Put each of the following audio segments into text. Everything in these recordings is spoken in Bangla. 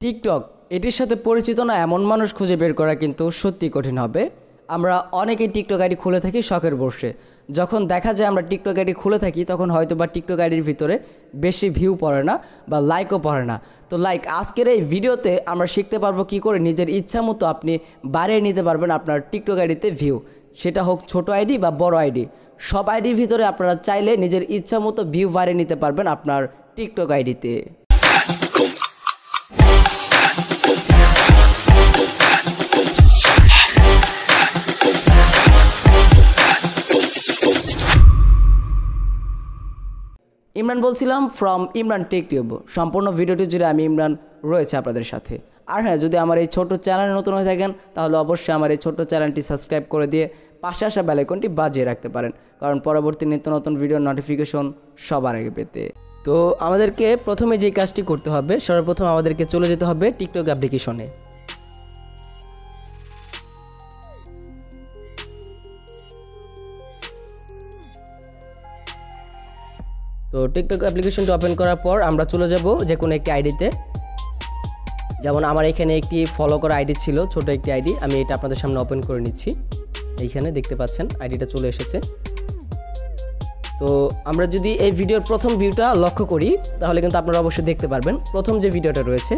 টিকটক এটির সাথে পরিচিত না এমন মানুষ খুঁজে বের করা কিন্তু সত্যি কঠিন হবে। আমরা অনেকেই টিকটক আইডি খুলে থাকি শখের বসে। যখন দেখা যায় আমরা টিকটক আইডি খুলে থাকি তখন হয়তো বা টিকটক আইডির ভিতরে বেশি ভিউ পড়ে না বা লাইকও পড়ে না। তো আজকের এই ভিডিওতে আমরা শিখতে পারবো কী করে নিজের ইচ্ছা মতো আপনি বাড়িয়ে নিতে পারবেন আপনার টিকটক আইডিতে ভিউ, সেটা হোক ছোট আইডি বা বড় আইডি। সব আইডির ভিতরে আপনারা চাইলে নিজের ইচ্ছা মতো ভিউ বাড়িয়ে নিতে পারবেন আপনার টিকটক আইডিতে। ইমরান বলছিলাম ফ্রম ইমরান টেক টিউব। সম্পূর্ণ ভিডিওটি জুড়ে আমি ইমরান রয়েছে আপনাদের সাথে। আর হ্যাঁ, যদি আমার এই ছোট্ট চ্যানেলে নতুন হয়ে থাকেন তাহলে অবশ্যই আমার এই ছোট্ট চ্যানেলটি সাবস্ক্রাইব করে দিয়ে পাশে আসা বেল আইকনটি বাজিয়ে রাখতে পারেন, কারণ পরবর্তী নিত্য নতুন ভিডিওর নোটিফিকেশন সবার আগে পেতে। তো আমাদেরকে প্রথমে যে কাজটি করতে হবে, সর্বপ্রথম আমাদেরকে চলে যেতে হবে টিকটক অ্যাপ্লিকেশনে। তো টিকটক অ্যাপ্লিকেশনটি ওপেন করার পর আমরা চলে যাব যে কোনো একটি আইডিতে। যেমন আমার এখানে একটি ফলো করা আইডি ছিল, ছোট একটি আইডি। আমি এটা আপনাদের সামনে ওপেন করে নিচ্ছি। এইখানে দেখতে পাচ্ছেন আইডিটা চলে এসেছে। তো আমরা যদি এই ভিডিওর প্রথম ভিউটা লক্ষ্য করি তাহলে কিন্তু আপনারা অবশ্যই দেখতে পারবেন প্রথম যে ভিডিওটা রয়েছে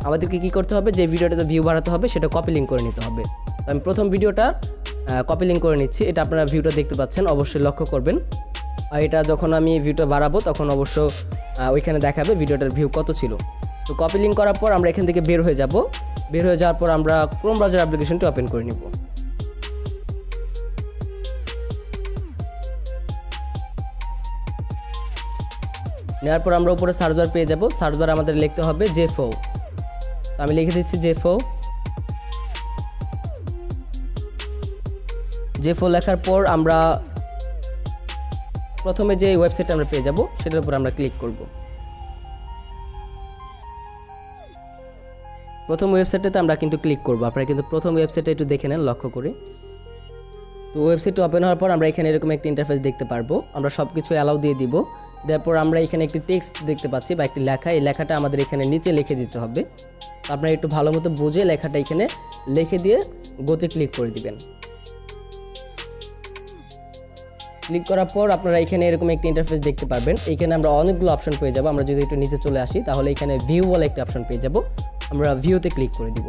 আমাদেরকে কি করতে হবে, যে ভিডিওটাতে ভিউ বাড়াতে হবে সেটা কপি লিঙ্ক করে নিতে হবে। তো আমি প্রথম ভিডিওটা কপি লিঙ্ক করে নিচ্ছি। এটা আপনারা ভিউটা দেখতে পাচ্ছেন, অবশ্যই লক্ষ্য করবেন। আর এটা যখন আমি ভিউটা বাড়াবো তখন অবশ্য ওইখানে দেখাবে ভিডিওটার ভিউ কত ছিল। তো কপি লিঙ্ক করার পর আমরা এখান থেকে বের হয়ে যাব। বের হয়ে যাওয়ার পর আমরা ক্রোম ব্রাউজার অ্যাপ্লিকেশনটি ওপেন করে নিব। নেওয়ার পর আমরা উপরে সার্চ বার পেয়ে যাব। সার্চ বার আমাদের লিখতে হবে জেফো। আমি লিখে দিচ্ছি জেফো। জেফো লেখার পর আমরা প্রথমে যে ওয়েবসাইটটা আমরা পেয়ে যাব সেটার উপর আমরা ক্লিক করব। প্রথম ওয়েবসাইটটাতে আমরা কিন্তু ক্লিক করব। আপনারা কিন্তু প্রথম ওয়েবসাইটটা একটু দেখে নেন লক্ষ্য করে। তো ওয়েবসাইটটা ওপেন হওয়ার পর আমরা এখানে এরকম একটা ইন্টারফেস দেখতে পারবো। আমরা সব কিছু অ্যালাউ দিয়ে দিব। তারপর আমরা এখানে একটি টেক্সট দেখতে পাচ্ছি বা একটি লেখা, এই লেখাটা আমাদের এখানে নিচে লিখে দিতে হবে। আপনারা একটু ভালো মতো বুঝে লেখাটা এখানে লিখে দিয়ে গোতে ক্লিক করে দিবেন। ক্লিক করার পর আপনারা এখানে এরকম একটি ইন্টারফেস দেখতে পারবেন। এখানে আমরা অনেকগুলো অপশন পেয়ে যাব। আমরা যদি একটু নিচে চলে আসি তাহলে এখানে ভিউ বলে একটা অপশন পেয়ে যাব। আমরা ভিউতে ক্লিক করে দিব।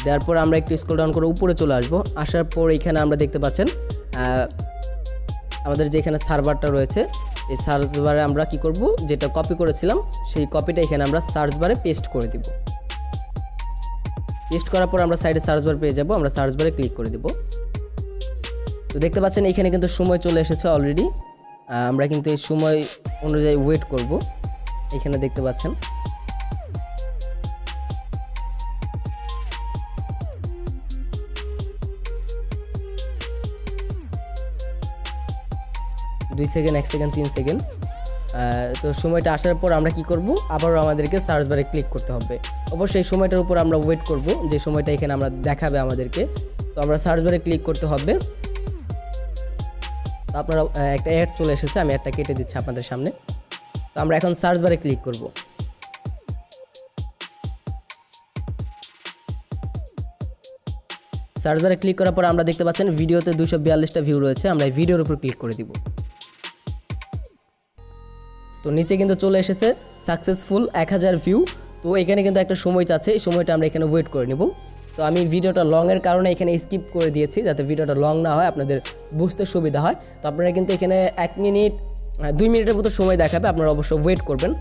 দেওয়ার পর আমরা একটু স্ক্রল ডাউন করে উপরে চলে আসব। আসার পর এখানে আমরা দেখতে পাচ্ছেন আমাদের যে এখানে সার্ভারটা রয়েছে, এই সার্চ বারে আমরা কি করব, যেটা কপি করেছিলাম সেই কপিটা এখানে আমরা সার্চ বারে পেস্ট করে দিব। পেস্ট করার পর আমরা সাইডে সার্চ বার পেয়ে যাব। আমরা সার্চ বারে ক্লিক করে দিব। তো দেখতে পাচ্ছেন এখানে কিন্তু সময় চলে এসেছে অলরেডি। আমরা কিন্তু এই সময় অনুযায়ী ওয়েট করব। এখানে দেখতে পাচ্ছেন দুই সেকেন্ড, 1 সেকেন্ড, 3 সেকেন্ড। তো সময়টা আসার পর আমরা কি করব, আবারও আমাদেরকে সার্চ বারে ক্লিক করতে হবে। অবশ্যই এই সময়টার উপর আমরা ওয়েট করব, যে সময়টা এখানে আমরা দেখাবে আমাদেরকে। তো আমরা সার্চ বারে ক্লিক করতে হবে। তো আপনারা একটা অ্যাড চলে এসেছে, আমি অ্যাডটা কেটে দিচ্ছি আপনাদের সামনে। তো আমরা এখন সার্চ বারে ক্লিক করব। সার্চ বারে ক্লিক করার পর আমরা দেখতে পাচ্ছেন ভিডিওতে 242টা ভিউ রয়েছে। আমরা এই ভিডিওর উপর ক্লিক করে দিব। তো নিচে কিন্তু চলে এসেছে সাকসেসফুল 1000 ভিউ। তো এখানে কিন্তু একটা সময় চাচ্ছে, এই সময়টা আমরা এখানে ওয়েট করে নেব। তো আমি ভিডিওটা লংয়ের কারণে এখানে স্কিপ করে দিয়েছি, যাতে ভিডিওটা লং না হয়, আপনাদের বুঝতে সুবিধা হয়। তো আপনারা কিন্তু এখানে 1 মিনিট 2 মিনিটের মতো সময় দেখাবে, আপনারা অবশ্যই ওয়েট করবেন।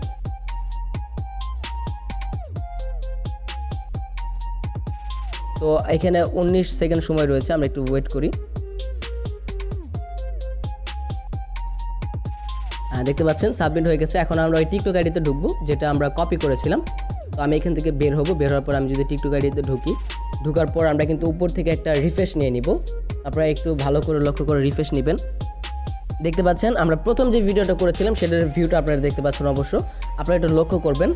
তো এখানে 19 সেকেন্ড সময় রয়েছে, আমরা একটু ওয়েট করি। দেখতে পাচ্ছেন সাবমিট হয়ে গেছে। এখন আমরা ওই টিকটক আইডিতে ঢুকবো যেটা আমরা কপি করেছিলাম। তো আমি এখান থেকে বের হব। বের হওয়ার পর আমি যদি টিকটক আইডিতে ঢুকি, ঢোকার পর আমরা কিন্তু উপর থেকে একটা রিফ্রেশ নিয়ে নিব। আপনারা একটু ভালো করে লক্ষ্য করে রিফ্রেশ নেবেন। দেখতে পাচ্ছেন আমরা প্রথম যে ভিডিওটা করেছিলাম সেটার ভিউটা আপনারা দেখতে পাচ্ছেন। অবশ্য আপনারা একটু লক্ষ্য করবেন,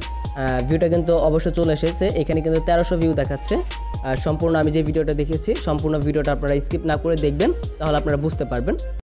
ভিউটা কিন্তু অবশ্যই চলে এসেছে। এখানে কিন্তু 1300 ভিউ দেখাচ্ছে। সম্পূর্ণ আমি যে ভিডিওটা দেখেছি সম্পূর্ণ ভিডিওটা আপনারা স্কিপ না করে দেখবেন, তাহলে আপনারা বুঝতে পারবেন।